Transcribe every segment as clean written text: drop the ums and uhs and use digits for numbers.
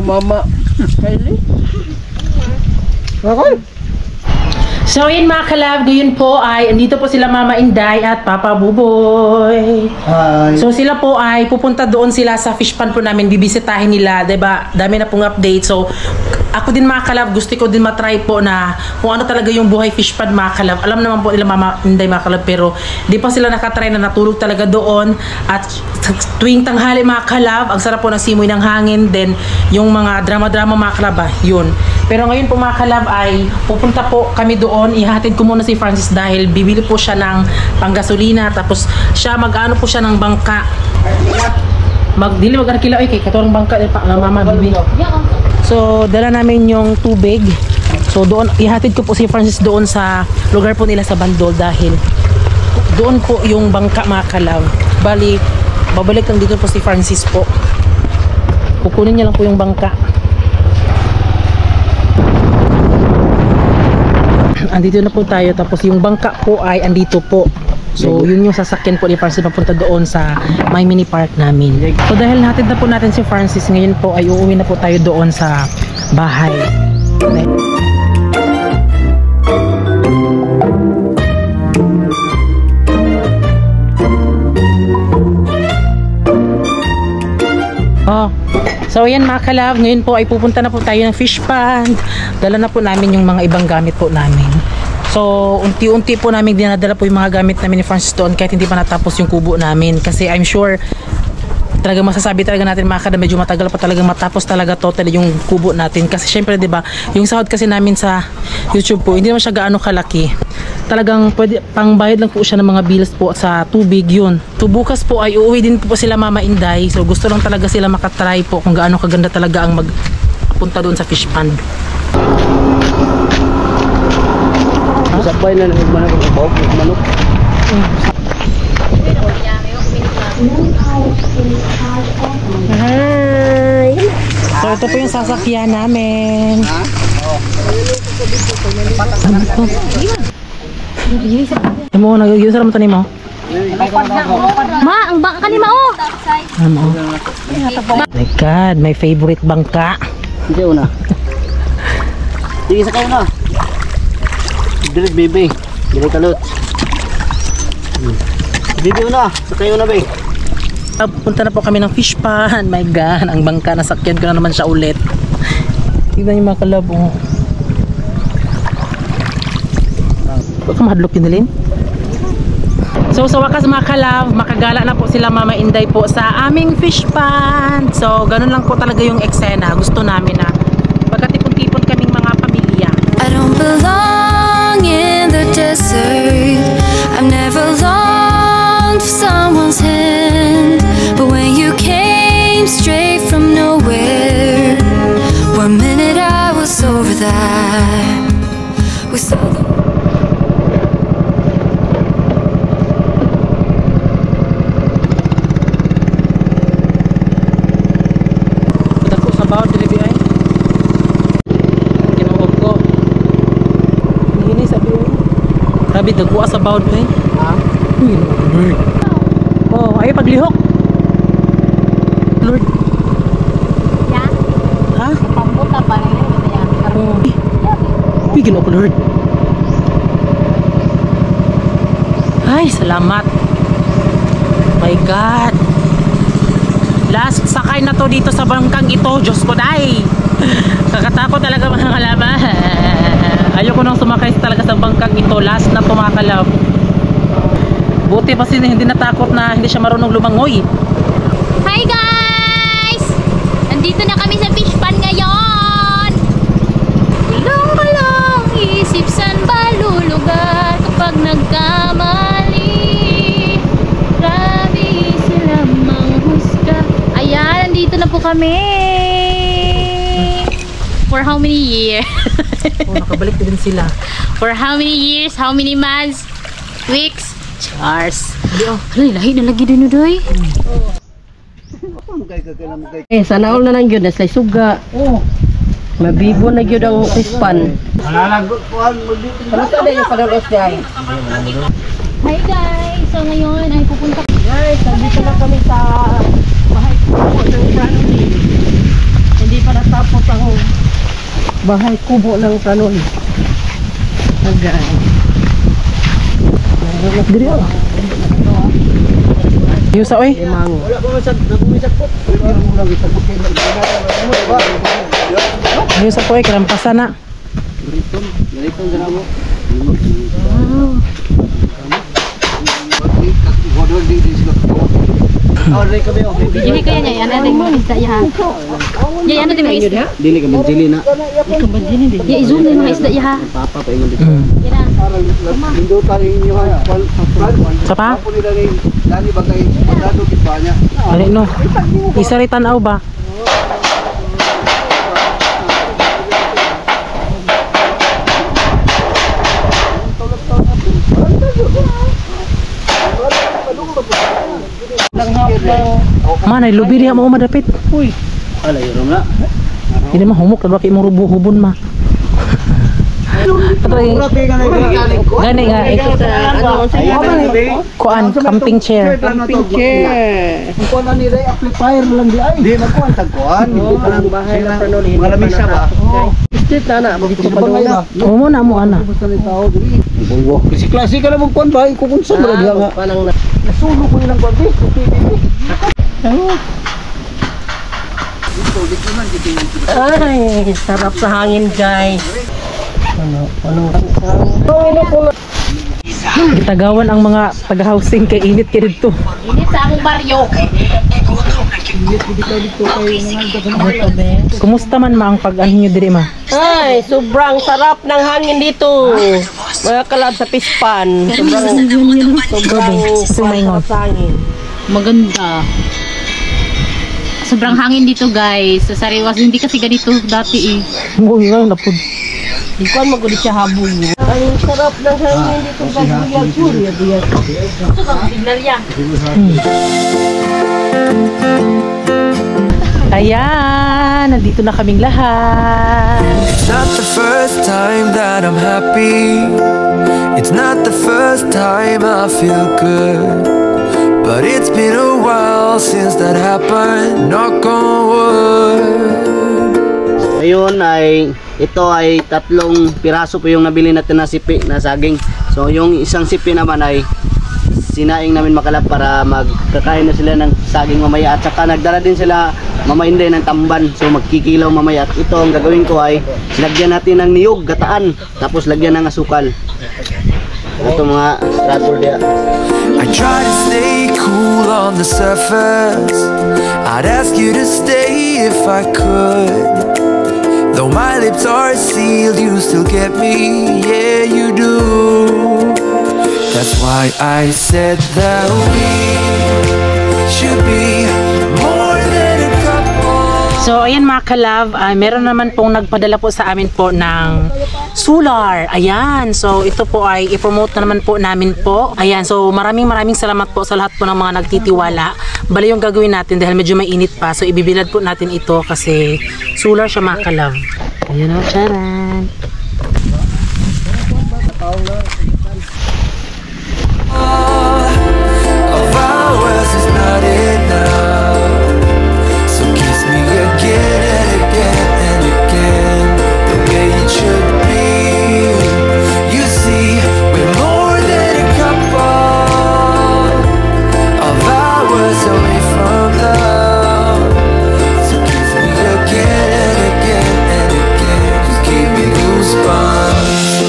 Mama. Kylie. So yun mga kalab, ngayon po ay andito po sila Mama Inday at Papa Buboy. Hi. So sila po ay pupunta doon sila sa fish pond po namin, bibisitahin nila, 'di ba? Dami na pong update. So ako din mga kalab, gusto ko din matry po na kung ano talaga yung buhay fish pond mga kalab. Alam naman po nila Mama Inday mga kalab, pero di pa sila nakatry na natulog talaga doon. At tuwing tanghali mga kalab, ang sarap po ng simoy ng hangin, then yung mga drama-drama mga kalab, yun. Pero ngayon po mga kalab ay pupunta po kami doon. Ihatid ko muna si Francis dahil bibili po siya ng panggasolina, tapos siya mag-ano po siya ng bangka. Magdili mag-arkila kay katorang bangka na Mama bibi. So dala namin yung tubig. So doon ihatid ko po si Francis doon sa lugar po nila sa Bandol dahil doon po yung bangka mga kalab. Bali babalik lang dito po si Francis po. Kukunin niya lang po yung bangka. Andito na po tayo, tapos yung bangka po ay andito po. So yun yung sasakyan po ni Francis papunta doon sa My Mini Park namin. So dahil natin na po natin si Francis, ngayon po ay uuwi na po tayo doon sa bahay. Oh, so ayan mga kalab, ngayon po ay pupunta na po tayo ng fish pond. Dala na po namin yung mga ibang gamit po namin. So unti-unti po namin dinadala po yung mga gamit namin ni Francis doon kahit hindi pa natapos yung kubo namin. Kasi I'm sure talaga masasabi talaga natin mga kalab, medyo matagal pa talaga matapos talaga total yung kubo natin. Kasi syempre diba, yung sahod kasi namin sa YouTube po, hindi naman siya gaano kalaki. Talagang pwede, pangbayad lang po siya ng mga bills po sa tubig yun. So bukas po ay uuwi din po sila Mama Inday. So gusto lang talaga sila makatry po kung gaano kaganda talaga ang magpunta doon sa fish pond. Sabay na nagmanok ng bawang manok. Hi! So ito po yung sasakyan namin. Mo nag-user mo tani mo? Ma, ang bangka kanima oh. Oh my God, my favorite bangka. Hindi una. Sige sa kayo na. Dili baby. Dili kalot. Baby una, sa kayo na, baby. Punta na po kami ng fish pond. My God, ang bangka, nasakyan ko na naman siya ulit. Tignan yung mga kalab, oh. Baka mahadlok yun nilin. So sa wakas mga kalab, makagala na po sila Mama Inday po sa aming fish pond. So ganun lang po talaga yung eksena. Gusto namin na magkatipon-tipon kaming mga pamilya. I don't belong in the desert. I've never longed for someone's hand. But when you came straight from nowhere, one minute I was over that. We saw the Grabe, dagwa sa bawd eh. Ha? Uy, Lord. Oh, ay paglihok. Lord. Ya. Ha? Pambuta pa rin yun yan. Oh. Bigyan ako, Lord. Ay, salamat. My God. Last sakay na to dito sa bangkang ito. Diyos ko, day. Kakatakot talaga mga kalaban. Ayoko nang sumakay talaga sa bangkang ito. Last na to mga kalab. Buti pa hindi natakot na hindi siya marunong lumangoy. Hi guys! Nandito na kami sa fish pond ngayon. Ilong-along, isip saan ba lulugar kapag nagkamali. Grabe sila manghusga. Ayan, nandito na po kami. For how many years? Oh, nakabalik din sila. For how many years? How many months? Weeks? Chars. Oh. Halay, lahi na lagi din doy. Sana all na lang yun, nasa suga. Mabibo na yun ang ispan. Malalagot po ang mabibo. Ano sa yung padalos niya? Hi guys! So ngayon ay pupunta Guys, nandito na kami sa bahay ko. kubo ng Pranoli. Hindi pa natapos ang bahay kubo ng Pranoli. Hanggang. Diri oh. Yusa oy. Limang. Yusa po oy kalampasan na. Jadi kaya niya, yan natin mga isda ya. Ya, ano din mga isda? Dili ka manjili na. Ya, izul din mga isda ya. Papa pa ingon dito. Yan na. Indo tayo inyo ha. Sa pa? Ako nila ni Dani bagay pagdado kitanya. Ano no? Isa rin tanaw ba? Manay lubi diha mo madapit. Uy. Ala yun na. Hindi mah humok kadwa kay mo rubo-hubon ma. Gani nga ito kuan camping chair. Camping chair. Kuan na ni Ray amplifier lang di ay. Di na kuan tagkuan. Ang bahay ng Pranoli. Malamig siya ba? Street na na. Dito pa doon. Mo na mo ana. Basta ni tao diri. Bulwo. Kasi klase ka namang kuan ba? Ikukunsa mo diha nga. Panang na. Nasulo ko ilang kuan di. Ay, sarap sa hangin, guys. Itagawan ang mga taga-housing kay init kay dito. Ini sa akong baryo. Kumusta man ma ang pag-anhin nyo diri ma? Ay, sobrang sarap ng hangin dito. Mga kalab sa Pispan. Sobrang maingon. sarap sa hangin. Maganda. Sobrang hangin dito guys. Sa Sariwas, hindi kasi ganito dati eh. Uy, nga napud. Di ko maguli siya habol. Ang sarap ng hangin dito. Gagawin Julia diyan. Signal yan. Ayan, nandito na kaming lahat. It's not the first time that I'm happy. It's not the first time I feel good. But it's been a while since that happened. Knock on wood. Ngayon ay ito ay 3 piraso po yung nabili natin na sipi na saging. So yung isang sipi naman ay sinaing namin makalap para magkakain na sila ng saging mamaya. At saka nagdala din sila mamainday ng tamban. So magkikilaw mamaya. At ito ang gagawin ko ay lagyan natin ng niyog, gataan. Tapos lagyan ng asukal. Ito mga strator dia. I try to stay cool on the surface. I'd ask you to stay if I could. Though my lips are sealed, you still get me. Yeah, you do. That's why I said that we should be more than a couple. So, ayan mga ka-love, meron naman pong nagpadala po sa amin po ng solar. Ayan. So, ito po ay i-promote na naman po namin po. Ayan. So, maraming salamat po sa lahat po ng mga nagtitiwala. Bali yung gagawin natin dahil medyo mainit pa. So, ibibilad po natin ito kasi solar siya mga ka-love. Ayan o. Charan! Of ours is not enough. So kiss me again and again and again, the way it should be. You see, we're more than a couple. Of hours away from love. So kiss me again and again and again. Just give me goosebumps.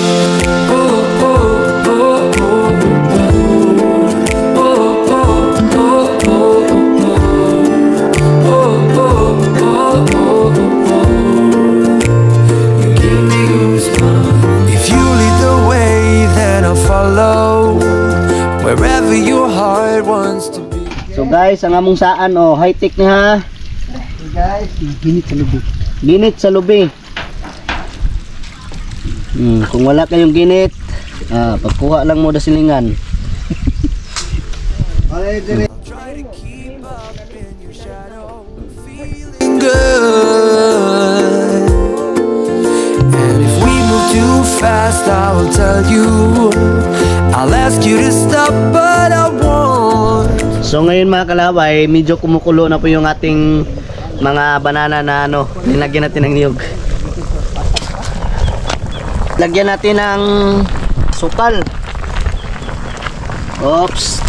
Ooh, ooh, ooh, ooh. Wherever your heart wants to be. So guys, ang among saan high tech ni ha. Guys, ginit sa lubi. Ginit sa lubi. Kung wala kayong ginit, pagkuha lang mo da silingan. Try to keep up in your shadow, feeling good. And if we move too fast, I will tell you. I'll ask you to stop, but I won't. So ngayon mga kalab ay medyo kumukulo na po yung ating mga banana na ano, nilagyan natin ng niyog. Lagyan natin ng sukal. Oops.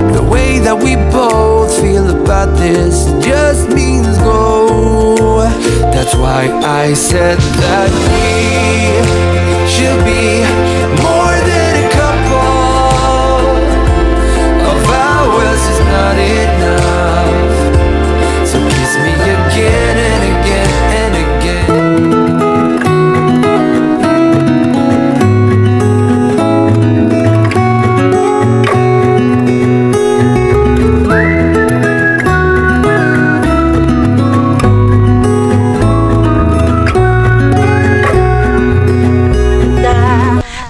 The way that we both feel about this just means go. That's why I said that we should be more than a couple. Of ours is not enough. So kiss me again and again and again.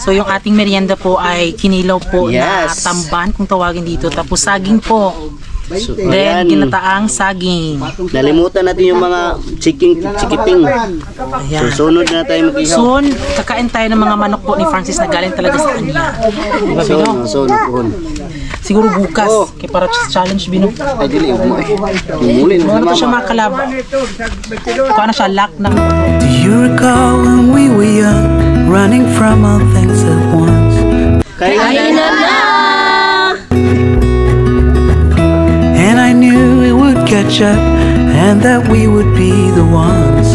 So yung ating merienda po ay kinilaw po na Yes. tamban kung tawagin dito. Tapos saging po. So, Then ayan. ginataang saging. Nalimutan natin yung mga chikiting. Ayan. So sunod na tayo mag-ihaw. Soon, kakain tayo ng mga manok po ni Francis na galing talaga sa kanya. Diba, Bino? Sunod. Siguro bukas. Kaya para challenge, Bino. Ay, dili mo eh. Umulin mo Ano to siya mama. mga kalab? Kung ano siya, lock ng... Do you recall when we were young, running from all things at once? Kaya And I knew it would catch up, and that we would be the ones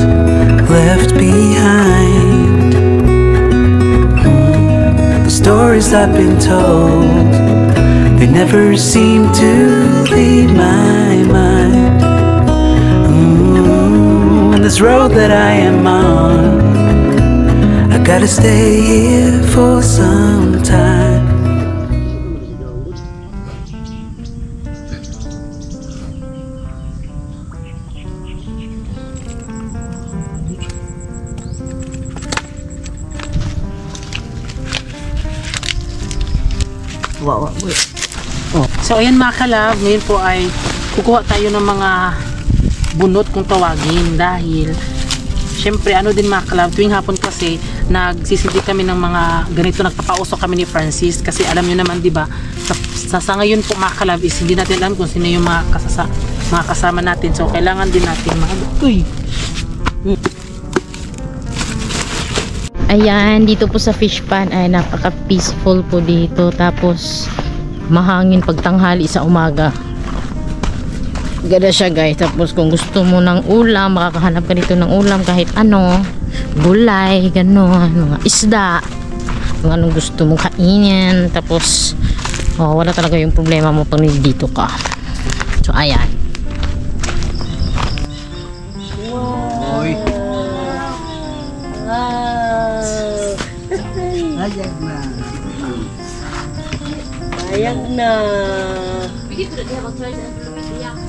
left behind. The stories I've been told, they never seem to leave my mind. And this road that I am on, I gotta stay here for some time. So ayan mga kalab, ngayon po ay kukuha tayo ng mga bunot kung tawagin dahil syempre ano din mga kalab, tuwing hapon kasi nagsisindi kami ng mga ganito, nagpapausok kami ni Francis kasi alam nyo naman diba sa ngayon po mga kalab is hindi natin alam kung sino yung mga kasama natin, so kailangan din natin Ayan, dito po sa fish pan ay napaka peaceful po dito. Tapos mahangin pagtanghali sa umaga. Ganda siya guys. Tapos kung gusto mo ng ulam, makakahanap ka dito ng ulam kahit ano, gulay, gano'n, mga isda, kung anong gusto mong kainin. Tapos wala talaga yung problema mo pag dito ka. So ayan. Ayan na.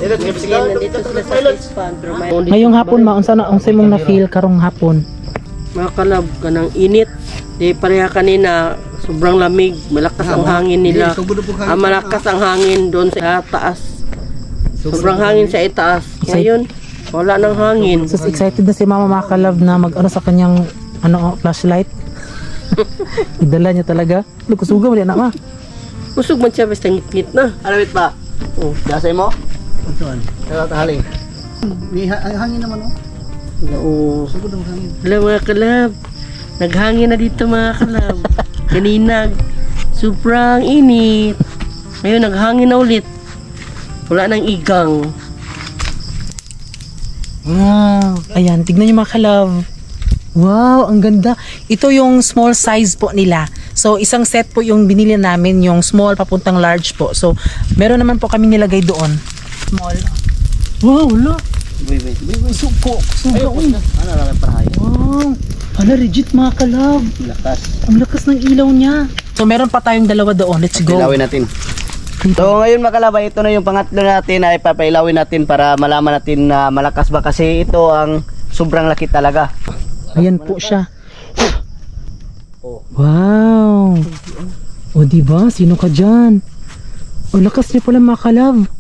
Nandito sila sa fish pan. ngayong hapon maunsa na unsay mong na-feel karong hapon. Mga kalab, kanang init. Di pareha kanina, sobrang lamig. Malakas ang hangin nila. Malakas ang hangin doon sa taas. Sobrang hangin sa itaas. Ngayon, wala nang hangin. So excited na si mama mga kalab na mag-ano sa kanyang flashlight. Idala niya talaga. Lukusuga mo na ma. Usog man siya, basta ngit-ngit na. Alawit ba? Oh, dasay mo? Untuan. Kaya tahaling. Hangin naman oh. Oo. Alam mga kalab, naghangin na dito mga kalab. Kanina, sobrang init. Ngayon, naghangin na ulit. Wala nang igang. Wow. Ayan, tignan niyo mga kalab. Wow, ang ganda. Ito yung small size po nila. So, isang set po yung binili namin, yung small papuntang large po. So, meron naman po kami nilagay doon. Small. Wow, wala. Wait. Suko. Ano lang parahay? Wow. Ala, legit mga kalab. Lakas. Ang lakas ng ilaw niya. So, meron pa tayong dalawa doon. Let's go. Ilawin natin. So ngayon makalabay, ito na yung pangatlo natin ay papailawin natin para malaman natin na malakas ba kasi ito ang sobrang laki talaga. Ayan po siya. Wow. O diba? Sino ka dyan? O lakas niya pala mga kalab.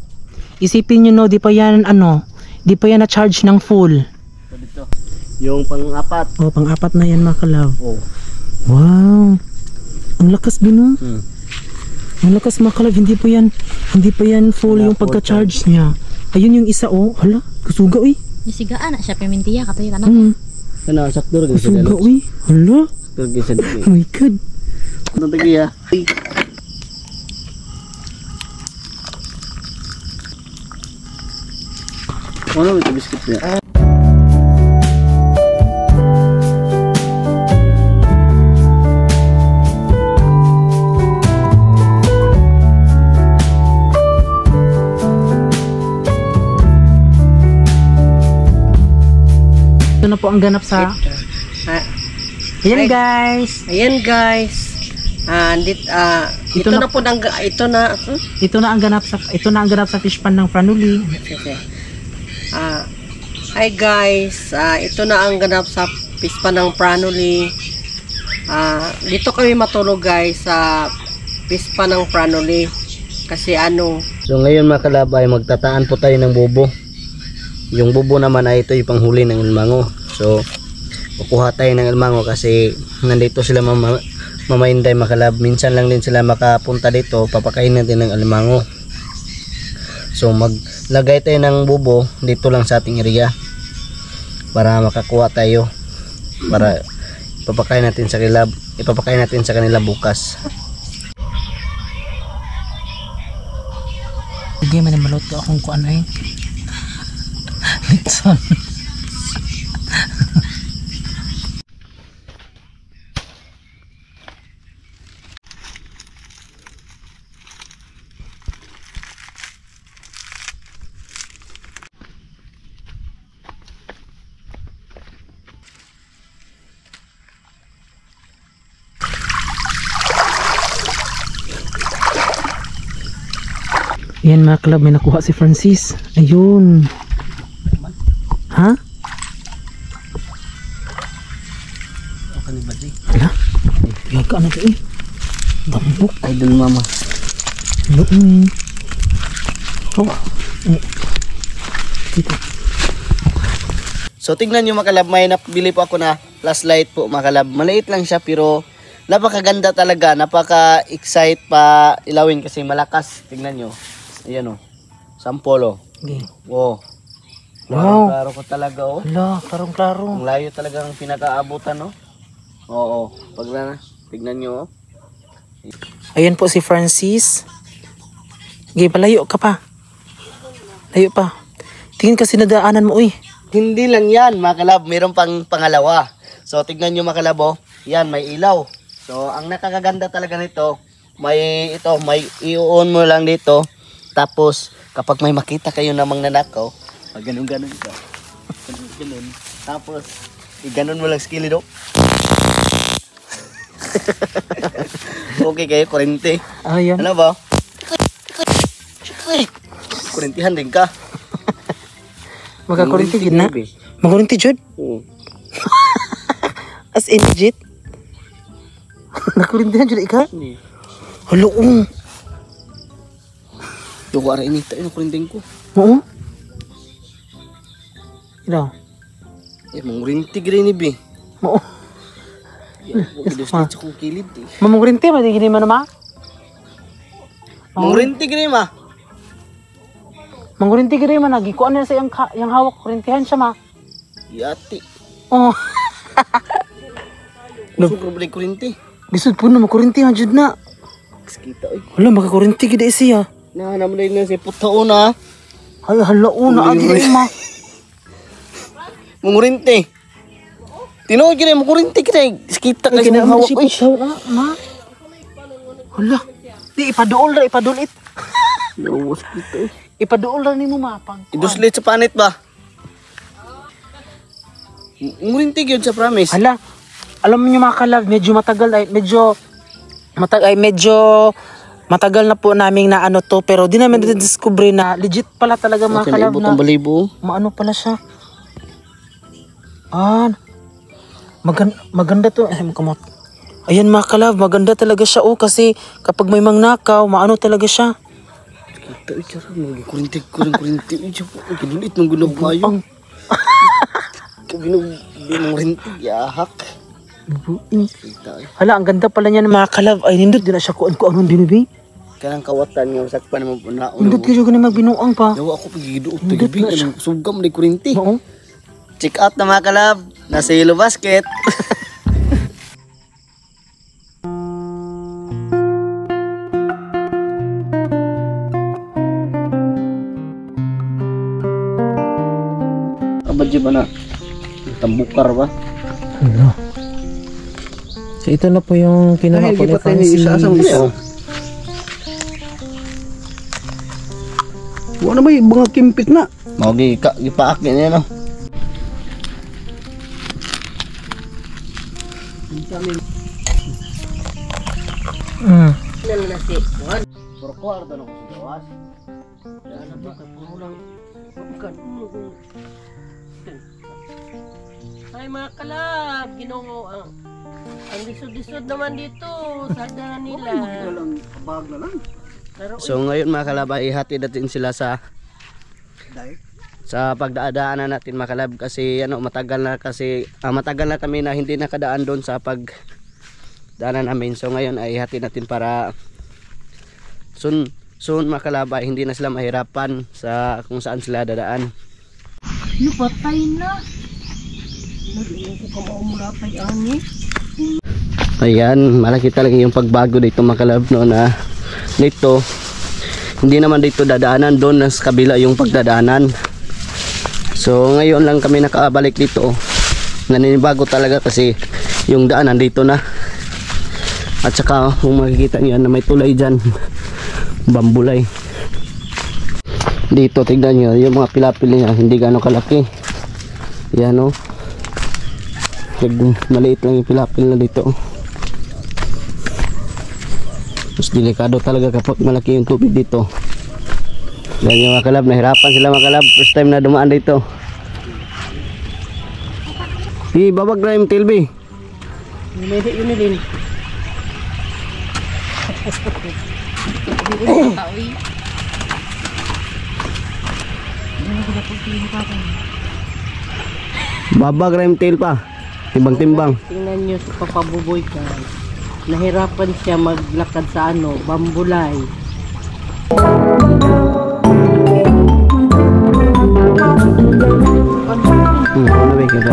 Isipin nyo no, di pa yan Di pa yan na-charge ng full. So, dito. Yung pang-apat. Oh, pang-apat na yan mga kalab. Oh. Wow. Ang lakas din oh. Ang lakas mga kalab, hindi pa yan full Wala yung po, pagka-charge niya. Ayun yung isa oh. Hala, kasuga uy. Isigaan na siya pemintiya katoy tanan. Ano, saktor ka sa Kasuga uy. Hala. Saktor ka sa Oh my god. Ano tagi ya? Ano ito biscuit niya? Ito na po ang ganap sa... Ayan guys. Ayan guys. Ito na po ito na ang ganap sa fish pan ng Franuli. hi guys. Ito na ang ganap sa fish pan ng Franuli. Dito kami matulog guys sa fish pan ng Franuli. Kasi So ngayon mga kalab ay magtataan po tayo ng bubo. Yung bubo naman ay ito yung panghuli ng alimango. So kukuha tayo ng alimango kasi nandito sila mamainday mga kalab. Minsan lang din sila makapunta dito, papakain natin ng alimango. So maglagay tayo ng bubo dito lang sa ating area para makakuha tayo, para ipapakain natin sa kanila bukas. Sige man maluto akong kuan ay. Litson. Yan mga kalab, may nakuha si Francis. Ayun. Ha? Hala? Yaga na ito eh. Bambok. Idol mama. Hello eh. Oh. Dito. So tingnan nyo mga kalab, may napili po ako na flashlight po mga kalab. Maliit lang siya pero napakaganda talaga, napaka-excite pa ilawin kasi malakas. Tingnan nyo. Ayan o. Sample o. Okay. Wow. Wow. Klaro ko talaga o. Hala, klarong-klaro. Ang layo talaga ang pinakaabutan o. Oo. Pag na, tignan nyo o. Ayan po si Francis. Okay, palayo ka pa. Layo pa. Tingin kasi nadaanan mo, uy. Hindi lang yan mga kalab, mayroon pang pangalawa. So tignan nyo mga kalab o. Yan, may ilaw. So ang nakakaganda talaga nito, may i-on mo lang dito. Tapos kapag may makita kayo namang nanakaw, ganun-ganun ka. Ganun. Tapos i-ganun mo lang skilled o. Okay kayo, kurente. Ayan. Ano ba? Kurentihan din ka. Magkakurinti din na. Magkurinti jud? Oo. As in legit? Nakurintihan jud ika? Halo, Yung ara inita yung kurinting ko. oo. Ito. Mangurinti gini ni be. Oo. Kidos na sa kong kilid eh. Mamukurinti, matigini mo naman? Mangurinti gini ma. Mangurinti gini man, nagikuan na sa yung hawak, kurintihan siya ma. Yati. Oo. Gusto ko balik kurinti. Bisod po na, makurintihan jud na. Kita oy. Wala, makakurinti gini siya. Nahanam na yun si puto na. Ay, hala, una, adi ma. Mangurinti. Tinood gini, mangurinti kita. Kita kasi ng hawak oy. Ma. Hala. Di, ipaduol ra, ipadulit. Nawas kita oy. Ipaduol ra ni mo ma. Iduslit sa panit ba? Mangurinti yun sa promise. Hala. Alam niyo mga kalab, medyo matagal ay matagal na po naming na ano to, pero di namin discover na legit pala talaga mga kalab na balibo. maano pala siya. Maganda to. Ay, makamot. Ayan mga kalab, maganda talaga siya kasi kapag may mangnakaw, maano talaga siya. Tayo cara lagi kurintik aja po. Ginulit nung gunaw kayo. Binong rintik ya hak. Hala, ang ganda pala niya ng mga kalab. Ay, nindot din na siya kuan ko anong dinubi. Kanang kawatan nga sakpan mo na. Nindot kayo ganun magbinuang pa. Yawa ako pagiduot to gabi kanang sugam ni kurintik. Oo. Check out na mga kalab. Nasa Yellow Basket. Abadji ba na? Tambukar ba? Ano? So ito na po yung kinuha ko ni Francis. Wala na may mga kimpit na. Maugi gipaak niya no. Nala nasi. Puro kwarto na ko sa gawas. Ano ba kay puro lang bukan. Ay mga kalab, Ginoo ang lisod-lisod naman dito sa daan nila. Abag na lang. Pero So ngayon mga kalab, ihatid natin sila sa pagdadaanan natin mga kalab kasi matagal na kami na hindi nakadaan doon sa pagdaanan namin. So ngayon ay ihatid natin para soon mga kalab ay hindi na sila mahirapan sa kung saan sila dadaan. patay na. Naging ko kamaumulatay ani. Ayan, malaki talaga yung pagbago dito mga kalab no, na dito hindi naman dito dadaanan, doon sa kabila yung pagdadaanan. So ngayon lang kami nakabalik dito. Naninibago talaga kasi yung daan nandito na. At saka kung makikita niyo na may tulay dyan, bambulay. Dito tignan niyo yung mga pilapil niya, hindi gaano kalaki. Yan o. Maliit lang yung pilapil na dito. Mas delikado talaga kapag malaki yung tubig dito. Yan yung mga kalab, nahirapan sila mga kalab. First time na dumaan dito. Babag na yung tilbi. Yun din. Babag na yung tail pa. Timbang-timbang. Tingnan nyo sa papabuboy ka. Nahirapan siya maglakad sa bambulay. Ano ba kita?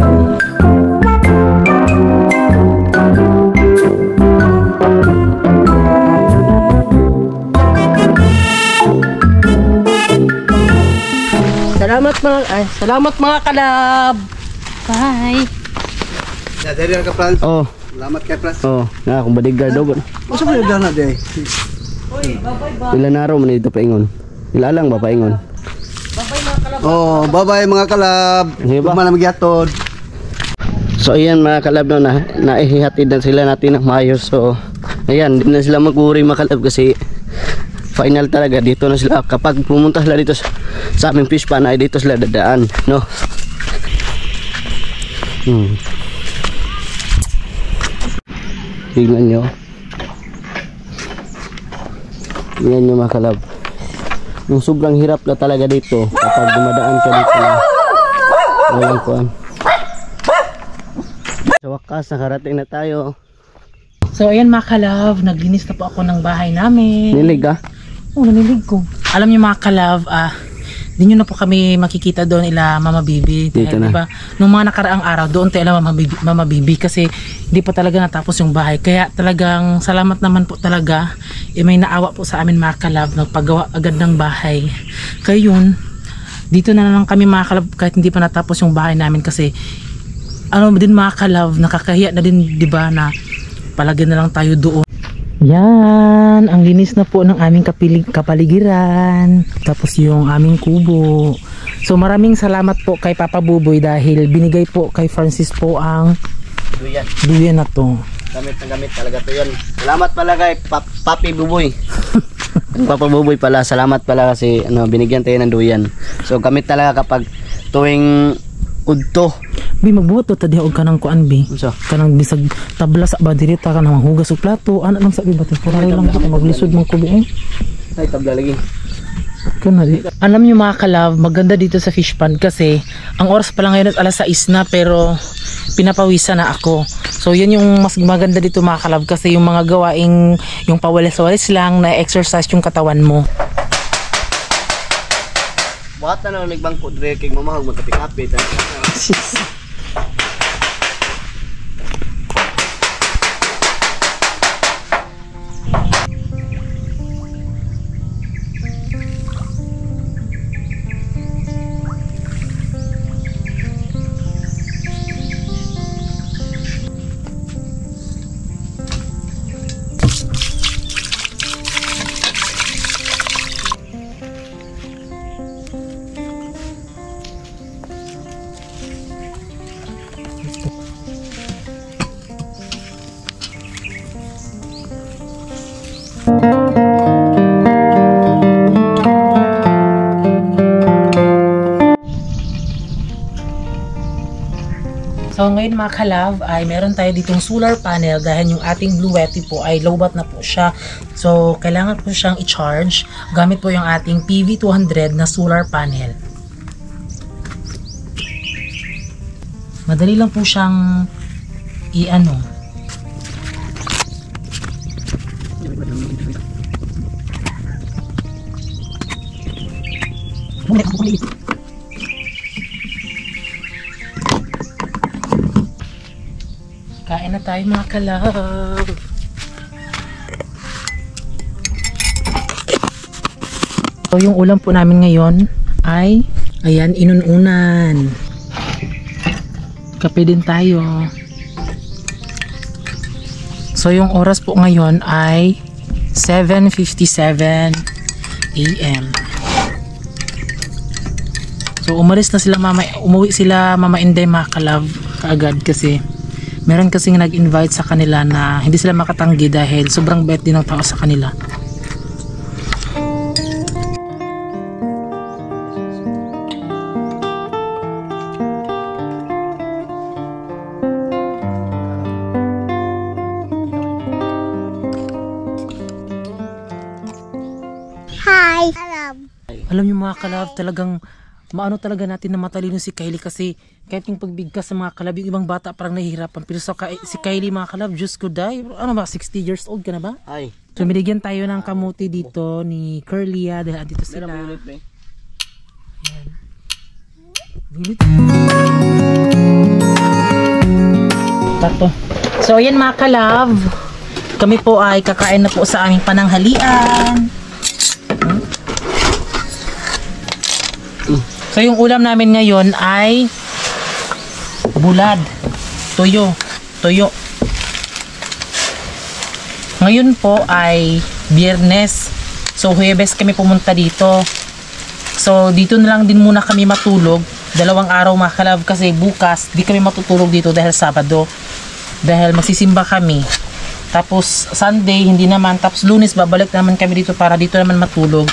Salamat mga kalab. Bye. Dari ka Franz. Oh. Salamat kay Franz. Oh, na kung bodyguard daw. Usa ba na day? Ilan araw man dito paingon. Ilalang ba paingon? Bye mga kalab. Oh, bye mga kalab. Guma na magyatod. So ayan mga kalab no, naihihatid na sila natin ng maayos. So ayan, hindi na sila mag-worry mga kalab kasi final talaga dito na sila. Kapag pumunta sila dito sa aming fish pan ay dito sila dadaan, no? Tingnan nyo mga kalab, yung sobrang hirap na talaga dito kapag dumadaan ka dito na walang kuhan. Sa wakas nakarating na tayo. So ayan mga kalab, naglinis na po ako ng bahay namin. Nilig ka? Oo, nanilig ko. Alam niyo mga kalab, di nyo na po kami makikita doon ila Mama Bibi. Dahil diba, nung mga nakaraang araw, doon tayo ila Mama Bibi kasi hindi pa talaga natapos yung bahay. Kaya talagang salamat naman po talaga. May naawa po sa amin mga kalab, nagpagawa agad ng bahay. Kaya yun, dito na lang kami mga kalab kahit hindi pa natapos yung bahay namin kasi din mga kalab, nakakahiya na din diba na palagyan na lang tayo doon. Yan, ang linis na po ng aming kapaligiran. Tapos yung aming kubo. So maraming salamat po kay Papa Buboy dahil binigay po kay Francis po ang duyan na to. Gamit talaga to yan. Salamat pala kay Papi Buboy. Papa Buboy pala, salamat pala kasi binigyan tayo ng duyan. So gamit talaga kapag tuwing udto. Bi magbuto ta diha og kanang kuan bi. Unsa? Kanang bisag tabla sa badirita kanang hugas og plato. Ano lang sabi ba temporary lang kita maglisod man ko bi. Ay tabla lagi. Alam niyo mga kalab, maganda dito sa fish pond kasi ang oras pa lang ngayon at alas 6 na pero pinapawisan na ako. So yun yung mas maganda dito mga kalab kasi yung mga gawaing yung pawalis-walis lang na exercise yung katawan mo. Buhat na lang nagbangko dire kay mamahog magkapit-kapit. So ngayon mga kalab ay meron tayo ditong solar panel dahil yung ating Blue Yeti po ay lowbat na po siya. So kailangan po siyang i-charge gamit po yung ating PV200 na solar panel. Madali lang po siyang i-ano. Kain na tayo mga kalab. So yung ulam po namin ngayon ay ayan, inununan. Kape din tayo. So yung oras po ngayon ay 7:57 AM. So umalis na sila umuwi sila Mama Inday mga kalab kaagad kasi meron kasing nag-invite sa kanila na hindi sila makatanggi dahil sobrang bait din ng tao sa kanila. Hi! Alam niyo mga kalab, talagang maano talaga natin na matalino si Kylie kasi kahit yung pagbigkas sa mga kalab, yung ibang bata parang nahihirapan. Pero si Kylie mga kalab, Diyos ko day, ano ba, 60 years old ka na ba? Ay. So binigyan tayo ng kamuti dito ni Curlia dahil andito sila. Tato. So ayan mga kalab, kami po ay kakain na po sa aming pananghalian. So yung ulam namin ngayon ay bulad, tuyo. Ngayon po ay Biyernes. So Huwebes kami pumunta dito. So dito na lang din muna kami matulog. 2 araw mga kalab kasi bukas di kami matutulog dito dahil Sabado. Dahil magsisimba kami. Tapos Sunday hindi naman. Tapos Lunes babalik naman kami dito para dito naman matulog.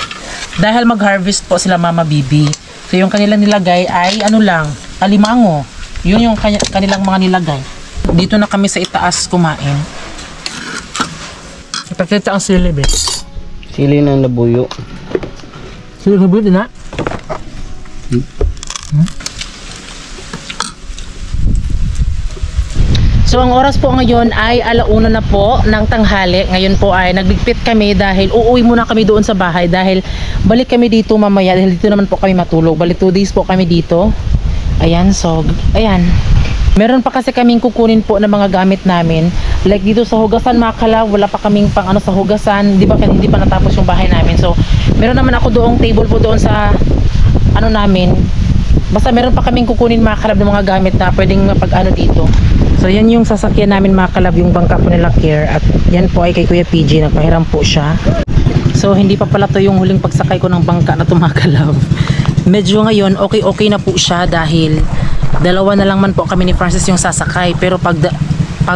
Dahil mag-harvest po sila Mama Bibi. So yung kanilang nilagay ay ano lang, alimango. Yun yung kanilang mga nilagay. Dito na kami sa itaas kumain. Ipakita ang sili, be. Sili ng labuyo. Sili ng labuyo din na? So ang oras po ngayon ay 1:00 na po ng tanghali. Ngayon po ay nagligpit kami dahil uuwi muna kami doon sa bahay dahil balik kami dito mamaya dahil dito naman po kami matulog. Balik 2 days po kami dito. Ayan, so ayan. Meron pa kasi kaming kukunin po ng mga gamit namin. Like dito sa hugasan mga kalab, wala pa kaming pang ano sa hugasan. Di ba hindi pa natapos yung bahay namin. So meron naman ako doong table po doon sa ano namin. Basta meron pa kaming kukunin mga kalab ng mga gamit na pwedeng mapag-ano dito. So yan yung sasakyan namin mga kalab, yung bangka po nila Care. At yan po ay kay Kuya PG, nagpahiram po siya. So hindi pa pala to yung huling pagsakay ko ng bangka na to mga kalab. Medyo ngayon okay na po siya dahil 2 na lang man po kami ni Francis yung sasakay. Pero pag 3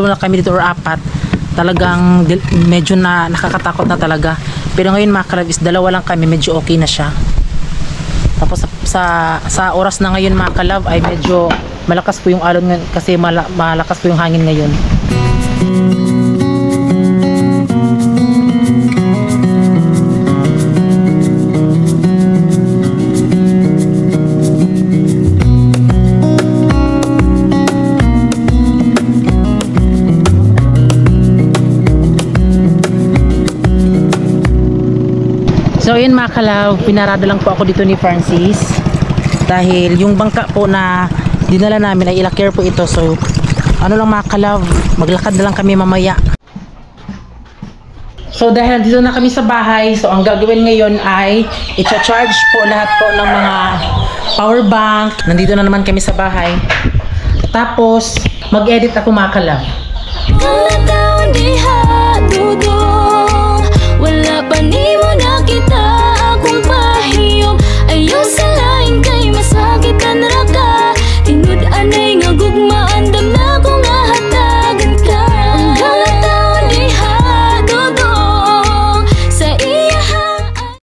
na kami dito or 4, talagang medyo na nakakatakot na talaga. Pero ngayon mga kalab is 2 lang kami, medyo okay na siya. Tapos sa oras na ngayon mga kalab ay medyo malakas po yung alon kasi malakas po yung hangin ngayon. So yun mga kalab, pinarada lang po ako dito ni Francis. Dahil yung bangka po na dinala namin ay ilakir po ito. So ano lang mga kalab, maglakad na lang kami mamaya. So dahil dito na kami sa bahay, so ang gagawin ngayon ay i-charge po lahat po ng mga power bank. Nandito na naman kami sa bahay. Tapos mag-edit ako mga kalab. Wala pa ni